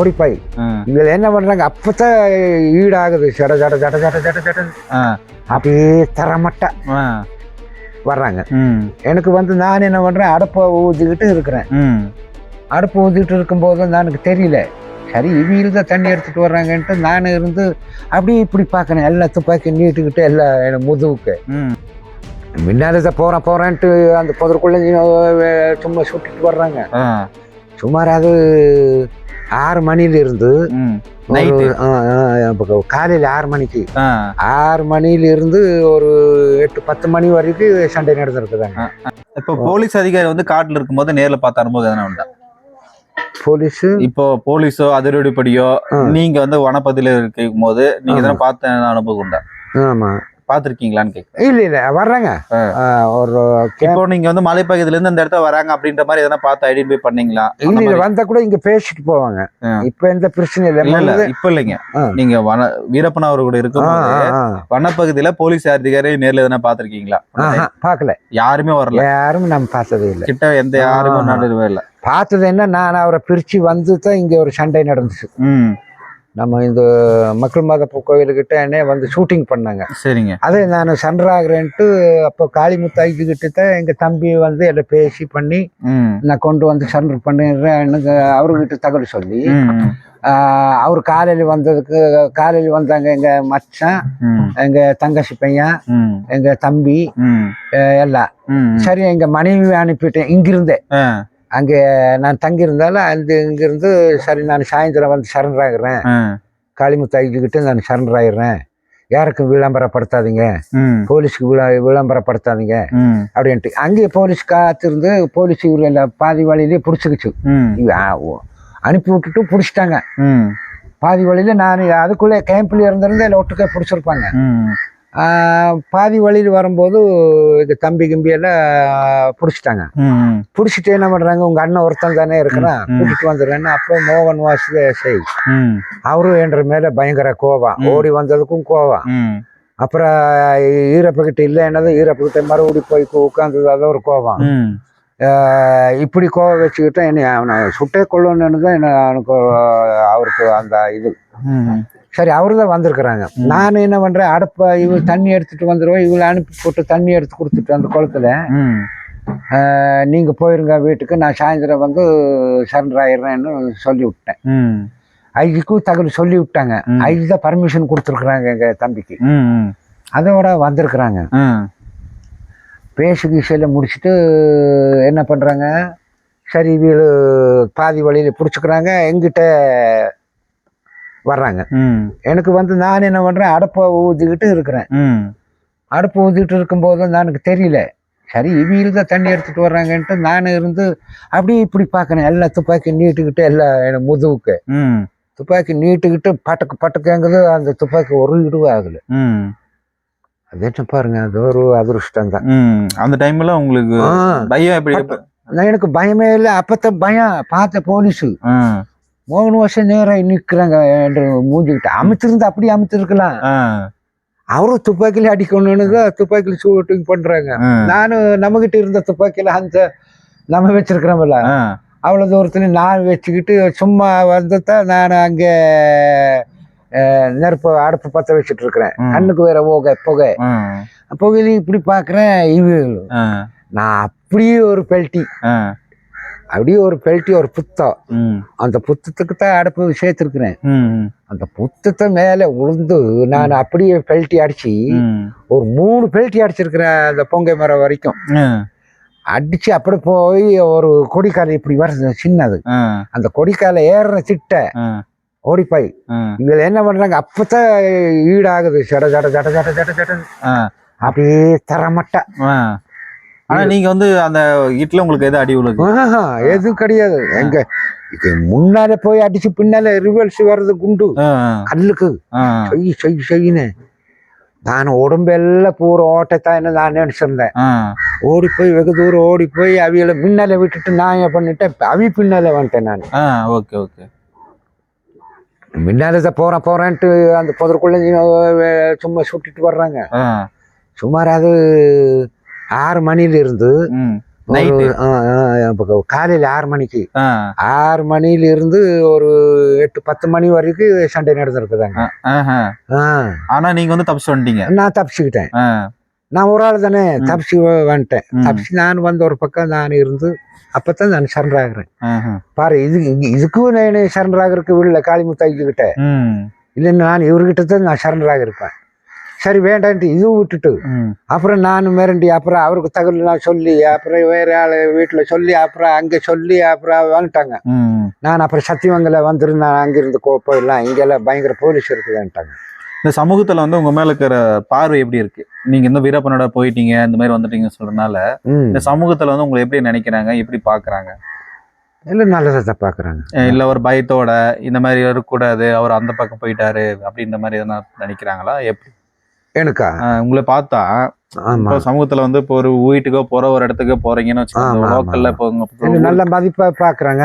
ஓடிப்பாய் இவங்க என்ன பண்றாங்க அப்பதான் ஈடாகுது ஜட ஜட ஜட ஜட ஜட ஜட அப்படியே தரமட்டா வர்றாங்க. எனக்கு வந்து நான் என்ன பண்றேன், அடுப்பை ஊதிக்கிட்டு இருக்கிறேன். அடுப்பு ஊதிக்கிட்டு இருக்கும்போது எனக்கு தெரியல, சரி இவங்க தான் தண்ணி எடுத்துட்டு வர்றாங்கன்ட்டு நான் இருந்து அப்படியே இப்படி பார்க்கறேன். எல்லா துப்பாக்கி நீட்டுக்கிட்டு எல்லாம் முதுகுக்கு முன்னால போறேன்ட்டு அந்த புதற்குள்ள சும்மா சுட்டுட்டு வர்றாங்க. சுமார் அது 6 மணில இருந்து காலையில் 6 மணிக்கு 6 மணில இருந்து ஒரு 8-10 மணி வரைக்கும் சண்டை நடந்துருக்குதாங்க. இப்போ போலீஸ் அதிகாரி வந்து காட்டுல இருக்கும்போது நேர்ல பார்த்த அனுபவம் எதனா உண்டா? போலீஸ் இப்போ போலீஸோ அதிரடிப்படியோ நீங்க வந்து வனப்பகுதியில இருக்கும் போது நீங்க எதனா பார்த்த அனுபவம் உண்டா? ஆமா, பாத்துருக்கீங்களான்னு கேட்க. இல்ல வர்றாங்க. ஒரு இப்போ நீங்க வந்து மலைப்பகுதியில இருந்து அந்த இடத்துல வராங்க அப்படின்ற மாதிரி எதனா பார்த்து ஐடென்டிஃபை பண்ணீங்களா? இல்ல வந்தா கூட இங்க பேசிட்டு போவாங்க. இப்ப எந்த பிரச்சனை இல்ல. இப்ப இல்லைங்க, நீங்க வீரப்பன் அவரு கூட இருக்கும் வனப்பகுதியில போலீஸ் அதிகாரி நேர்ல எதனா பாத்திருக்கீங்களா? பாக்கல, யாருமே வரல. யாரும் நம்ம பார்த்ததே இல்லை. கிட்ட எந்த யாருமே நடவே இல்லை. பார்த்தது என்ன, நான் அவரை பிரிச்சு வந்து தான் இங்க ஒரு சண்டை நடந்துச்சு. நம்ம இந்த மக்கள் மாத கோயிலுக்கிட்ட என்ன வந்து ஷூட்டிங் பண்ணாங்க. சரிங்க. அதே நான் சண்டராகிறேன்ட்டு அப்போ காளிமுத்தாய்கிட்ட தான் எங்க தம்பி வந்து எல்லாம் பேசி பண்ணி நான் கொண்டு வந்து சண்டர் பண்ணிடுறேன் எனக்கு அவர்கிட்ட தகவல் சொல்லி அவர் காலையில் வந்தாங்க எங்க மச்சான், எங்க தங்கச்சி பையன், எங்க தம்பி எல்லாம். சரி எங்க மனைவி அனுப்பிட்டேன் இங்கிருந்தே. அங்கே நான் தங்கியிருந்தாலும் இங்கிருந்து சரி நான் சாயந்தரம் வந்து சரண்டர் ஆகிறேன், காளிமுத்தாய்கிட்ட நான் சரண்டர் ஆயிடுறேன், யாருக்கும் விளம்பரப்படுத்தாதீங்க, போலீஸுக்கு விளம்பரப்படுத்தாதீங்க அப்படின்ட்டு அங்கேயே போலீஸ் காத்திருந்து போலீஸ் இவரு பாதி வழியிலே பிடிச்சிக்கிச்சு. அனுப்பி விட்டுட்டு பிடிச்சிட்டாங்க பாதி வழியில. நான் அதுக்குள்ளே கேம்ப்ல இருந்திருந்து இல்லை ஒட்டுக்கே பிடிச்சிருப்பாங்க. பாதி வழியில் வரும்போது இந்த தம்பி எல்லாம் பிடிச்சிட்டாங்க. பிடிச்சிட்டு என்ன பண்றாங்க, உங்க அண்ணன் ஒருத்தன் தானே இருக்கிறான், கூட்டிட்டு வந்துடுறேன்னு. அப்போ மோகன் வாசுதேவ் அவரும் என்ற மேல பயங்கர கோவம், ஓடி வந்ததுக்கும் கோவம். அப்புறம் ஈரப்பகிட்ட இல்லை என்னது, ஈரப்பகிட்ட மறுபடி போய் உட்கார்ந்தது, அது ஒரு கோவம். இப்படி கோவம் வச்சுக்கிட்டேன் என்னை அவனை சுட்டே கொள்ளணுன்னு தான் எனக்கு அவருக்கு அந்த இது. சரி அவரு தான் வந்திருக்கிறாங்க. நான் என்ன பண்றேன், அடுப்பை இவள் தண்ணி எடுத்துட்டு வந்துடுவோம், இவளை அனுப்பி போட்டு தண்ணி எடுத்து கொடுத்துட்டு அந்த குளத்துல நீங்க போயிருங்க வீட்டுக்கு, நான் சாயந்தரம் வந்து சரண்டர் ஆயிடுறேன்னு சொல்லி விட்டேன். ஐஜிக்கும் தகவல் சொல்லி விட்டாங்க. ஐஜி தான் பர்மிஷன் கொடுத்துருக்குறாங்க எங்க தம்பிக்கு. அதோட வந்திருக்கிறாங்க. பேசு கிசையில முடிச்சுட்டு என்ன பண்றாங்க, சரி இவள் பாதி வழியில பிடிச்சிக்கிறாங்க, எங்கிட்ட வர்றாங்க. எனக்கு வந்து நான் என்ன பண்றேன், அடுப்பை ஊதிக்கிட்டு இருக்கிறேன். அடுப்பு ஊதிக்கிட்டு இருக்கும்போது எனக்கு தெரியல, சரி இவங்க தான் தண்ணி எடுத்துட்டு வர்றாங்கன்ட்டு நான் இருந்து அப்படியே இப்படி பார்க்கறேன். எல்லா துப்பாக்கி நீட்டுக்கிட்டு எல்லாம் முதுகுக்கு துப்பாக்கி நீட்டுக்கிட்டு பட்டுக்குங்குது. அந்த துப்பாக்கி ஒரு இடுவே ஆகல. அது என்ன பாருங்க, அது ஒரு அதிருஷ்டம் தான். அந்த டைம்ல உங்களுக்கு பயம் எப்படி? எனக்கு பயமே இல்லை. அப்பத்தான் பயம் பார்த்த போலீஸு 3 வருஷம் நேரம் நிற்கிறாங்க என்று மூஞ்சிக்கிட்ட அமைச்சிருந்து அப்படியே அமைச்சிருக்கலாம். அவரும் துப்பாக்கியில அடிக்கணும்னு தான் துப்பாக்கியில ஷூட்டிங் பண்றாங்க. நானும் நம்மகிட்ட இருந்த துப்பாக்கியில அந்த நம்ம வச்சிருக்கிறோம்ல அவ்வளவு தூரத்துல நான் வச்சுக்கிட்டு சும்மா வந்துதான் நான் அங்கே நெருப்பு அடுப்பு பற்ற வச்சுட்டு இருக்கிறேன். கண்ணுக்கு வேற புகையில இப்படி பாக்குறேன். நான் அப்படியே ஒரு பெல்ட்டி, அப்படியே ஒரு பெல்ட்டி, ஒரு புத்தம். அந்த புத்தத்துக்கு தான் அடுப்பு சேர்த்திருக்கிறேன். அந்த புத்தத்தை மேல உளுந்து நான் அப்படியே பெல்ட்டி அடிச்சு ஒரு 3 பெல்ட்டி அடிச்சிருக்கிறேன். அந்த பொங்கை மரம் வரைக்கும் அடிச்சு அப்படி போய் ஒரு கொடிக்காலை இப்படி வருது சின்னது, அந்த கொடிக்காலை ஏறுற சிட்ட ஓடிப்பாய் இவங்க என்ன பண்றாங்க, அப்பதான் ஈடாகுது ஜட ஜட ஜட ஜட ஜட ஜட அப்படியே தரமட்டா. ஆனா நீங்க வந்து அந்த வீட்டுல உங்களுக்கு எது அடி விழுது? எதுவும் கிடையாது. எங்க முன்னால போய் அடிச்சு பின்னால ரிவல்ஸ் வர்றது குண்டு கல்லுக்கு செய்யின்னு. நான் உடம்பெல்லாம் பூரா ஓட்டத்தான் என்ன நான் நினைச்சிருந்தேன். ஓடி போய் வெகு தூரம் ஓடி போய் அவியலை முன்னால விட்டுட்டு நான் என்ன பண்ணிட்டேன், அவி பின்னால வந்துட்டேன் நான். Okay okay. முன்னால போறேன்ட்டு அந்த புதற்குள்ள சும்மா சுட்டிட்டு வர்றாங்க. சுமார் அது 6 மணில இருந்து நைட்டு காலையில 6 மணிக்கு ஆ 6 மணில இருந்து ஒரு 8-10 மணி வரைக்கும் சண்டை நடந்திருக்குதாங்க. ஆஹா. ஆ, ஆனா நீங்க வந்து தப்பிச்சு வந்துட்டீங்க. நான் தப்பிச்சுக்கிட்டேன். ஆ நான் ஒரு ஆள் தானே, ம். தப்பிச்சு வந்துட்டேன். ம். தப்பிச்சு நான் வந்து ஒரு பக்கம் நான் இருந்து அப்பதான் நான் சரண்டர் ஆகுறேன். ஆஹா. பாரு, இதுக்கும் நான் சரண்டர் ஆகிறதுக்கு விடல காளிமுத்தாய்க்கு கிட்ட. ம். இல்லைன்னா நான் இவர்கிட்ட தான் நான் சரண்டர் ஆகிருப்பேன். சரி வேண்டான்ட்டு இதுவும் விட்டுட்டு ம். அப்புறம் நான் மிரண்டி அப்புறம் அவருக்கு தகவல் நான் சொல்லி அப்புறம் வேற ஆள் வீட்டில் சொல்லி அப்புறம் அங்கே சொல்லி அப்புறம் வந்துட்டாங்க. ம். நான் அப்புறம் சத்தியமங்கல வந்துருந்தேன். அங்கிருந்து போயிடலாம், இங்கெல்லாம் பயங்கர போலீஸ் இருக்குதுன்ட்டாங்க. இந்த சமூகத்துல வந்து உங்க மேல இருக்கிற பார்வை எப்படி இருக்கு? நீங்க இந்த வீரப்பனோட போயிட்டீங்க, இந்த மாதிரி வந்துட்டீங்கன்னு சொல்றதுனால இந்த சமூகத்துல வந்து உங்களை எப்படி நினைக்கிறாங்க, எப்படி பாக்குறாங்க? எல்லாம் நல்லதை பார்க்குறாங்க. இல்ல ஒரு பயத்தோட இந்த மாதிரி இருக்கக்கூடாது, அவர் அந்த பக்கம் போயிட்டாரு அப்படின்ற மாதிரி எதனா நினைக்கிறாங்களா? எப்படி எனக்கா? உங்களை பார்த்தா இப்போ சமூகத்துல வந்து இப்போ ஒரு வீட்டுக்கோ போற ஒரு இடத்துக்கோ போறீங்கன்னு வச்சுக்கோங்க, லோக்கல்ல என்ன நல்ல மதிப்பா பாக்குறாங்க.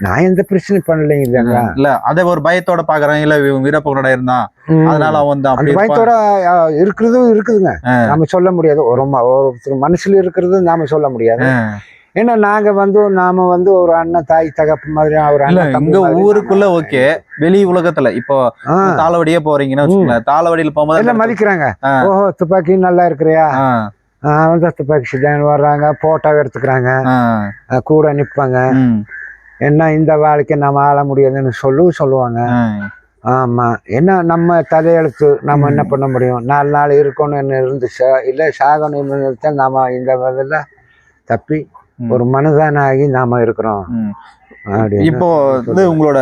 நான் எந்த பிரச்சனை பண்ணலைங்க இல்லைங்க. இல்ல அதே ஒரு பயத்தோட பாக்குறாங்க, இல்ல வீரப்பனோட இருந்தான் அதனால அவன் வந்து அந்த பயத்தோட இருக்கிறதும் இருக்குதுங்க. நாம சொல்ல முடியாது. ஒரு மனசுல இருக்கிறது நாம சொல்ல முடியாது. ஏன்னா நாம வந்து ஒரு அண்ணன் தாய் தகப்பு மாதிரி ஒரு இங்க ஊருக்குள்ள ஓகே, வெளி உலகத்துல இப்போ தாளவடியே போறீங்கன்னா வச்சுக்கோங்களேன், தாளவடியில போகும்போது எல்லாம் மதிக்கிறாங்க. ஓஹோ துப்பாக்கி நல்லா இருக்கிறியா, வந்து துப்பாக்கி சிதான் வர்றாங்க, போட்டோ எடுத்துக்கிறாங்க, கூட நிற்பாங்க. என்ன இந்த வாழ்க்கை நம்ம ஆள முடியாதுன்னு சொல்லுவாங்க. ஆமா, என்ன நம்ம தலையெழுத்து, நம்ம என்ன பண்ண முடியும்? 4 நாள் இருக்கணும்னு இருந்துச்சா இல்ல சாகணும் இருந்துச்சா, நாம இந்த பதில தப்பி ஒரு மனதானாகி நாம இருக்கிறோம். இப்போ வந்து உங்களோட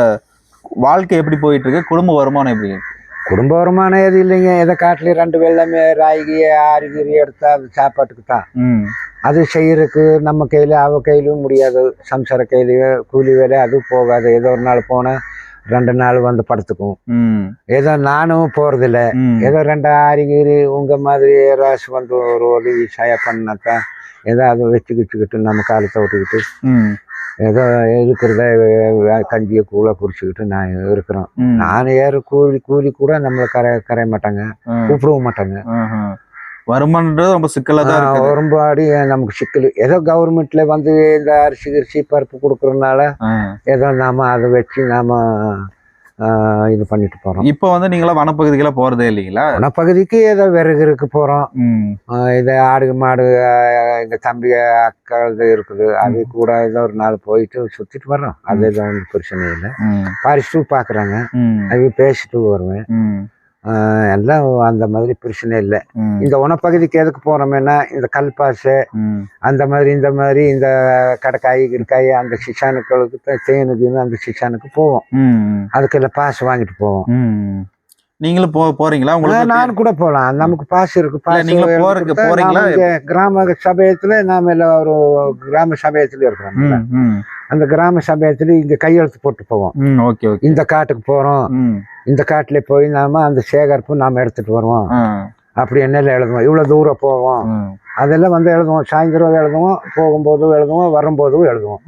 வாழ்க்கை எப்படி போயிட்டு இருக்கு? குடும்ப வருமானம் எப்படி இருக்கு? குடும்ப வருமானம் எது இல்லைங்க. எதை காட்டுல 2 வெள்ளமே ராய்கி ஆறுகீரி எடுத்தா அது சாப்பாட்டுக்கு தான். அது செய்யறதுக்கு நம்ம கையில அவ கையிலும் முடியாது. சம்சார கையிலயோ கூலி வேலை அது போகாது. ஏதோ ஒரு நாள் போனா 2 நாள் வந்து படுத்துக்கும். ஏதோ நானும் போறதில்ல. ஏதோ 2 ஆறுகீரி உங்க மாதிரி ராசு வந்து ஒரு உதவி சாய பண்ணாத்தான் ஏதாவது வச்சுக்கிட்டு நம்ம காலத்தை விட்டுக்கிட்டு ஏதோ இருக்கிறத கஞ்சியை கூழ குடிச்சுக்கிட்டு நான் இருக்கிறோம். நான் கூலி கூட நம்மளை கரைய மாட்டாங்க, கூப்பிடவும் மாட்டாங்க. வருமானம்ன்றது ரொம்ப சிக்கலா தான் இருக்கு. வரும்பாடி நமக்கு சிக்கல். ஏதோ கவர்மெண்ட்ல வந்து இந்த அரிசி பருப்பு கொடுக்கறதுனால ஏதோ நாம அதை வச்சு நாம இது பண்ணிட்டு போறோம். இப்போ வந்து நீங்களா வனப்பகுதிக்கெல்லாம் போறதே இல்லைங்களா? வனப்பகுதிக்கு ஏதோ விறகுக்கு போறோம். இது ஆடு மாடு எங்க தம்பி அக்கள் இருக்குது, அது கூட ஏதோ ஒரு நாள் போயிட்டு சுத்திட்டு வர்றோம். அது ஏதோ ஒன்றும் பிரச்சனை இல்லை. பறிச்சுட்டு பாக்குறாங்க, அது பேசிட்டு வருவேன். எல்லாம் அந்த மாதிரி பிரச்சனை இல்லை. இந்த வனப்பகுதிக்கு எதுக்கு போறோம்னா இந்த கல்பாசை அந்த மாதிரி இந்த கடைக்காய் கிடக்காய் அந்த சிஷானுக்களுக்கு தேனுக்கு அந்த சிஷானுக்கு போவோம். அதுக்கெல்லாம் பாஸ் வாங்கிட்டு போவோம். நீங்களும் போறீங்களா? நான் கூட போகலாம், நமக்கு பாஸ் இருக்கு. போறீங்களா? கிராம சபையத்துல நாம எல்லாம் ஒரு கிராம சபையத்துல இருக்கிறோம். அந்த கிராம சபையத்துல இங்க கையெழுத்து போட்டு போவோம். இந்த காட்டுக்கு போறோம், இந்த காட்டுல போய் நாம அந்த சேகரிப்பு நாம எடுத்துட்டு வருவோம், அப்படி என்னெல்லாம் எழுதுவோம். இவ்வளவு தூரம் போவோம், அதெல்லாம் வந்து எழுதுவோம். சாயந்தரம் எழுதுவோம், போகும்போதும் எழுதுவோம், வரும்போதும் எழுதுவோம்.